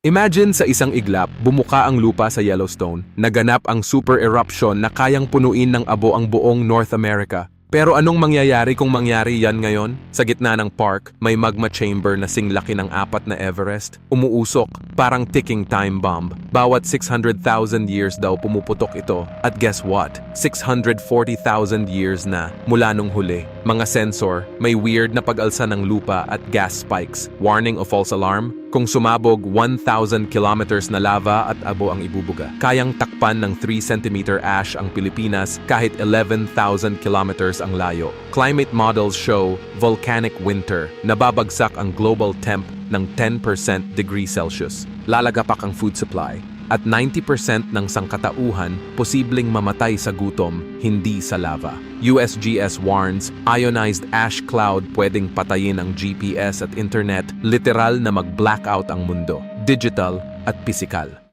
Imagine sa isang iglap, bumuka ang lupa sa Yellowstone, naganap ang super eruption na kayang punuin ng abo ang buong North America. Pero anong mangyayari kung mangyari yan ngayon? Sa gitna ng park, may magma chamber na singlaki ng 4 na Everest. Umuusok, parang ticking time bomb. Bawat 600,000 years daw pumuputok ito. At guess what? 640,000 years na mula nung huli. Mga sensor, may weird na pag-alsa ng lupa at gas spikes. Warning o false alarm? Kung sumabog 1,000 kilometers na lava at abo ang ibubuga. Kayang takpan ng 3 cm ash ang Pilipinas kahit 11,000 kilometers ang layo. Climate models show volcanic winter. Nababagsak ang global temp ng 10% degree Celsius. Lalagapak ang food supply. At 90% ng sangkatauhan posibleng mamatay sa gutom, hindi sa lava. USGS warns, ionized ash cloud pwedeng patayin ang GPS at internet, literal na mag-blackout ang mundo, digital at pisikal.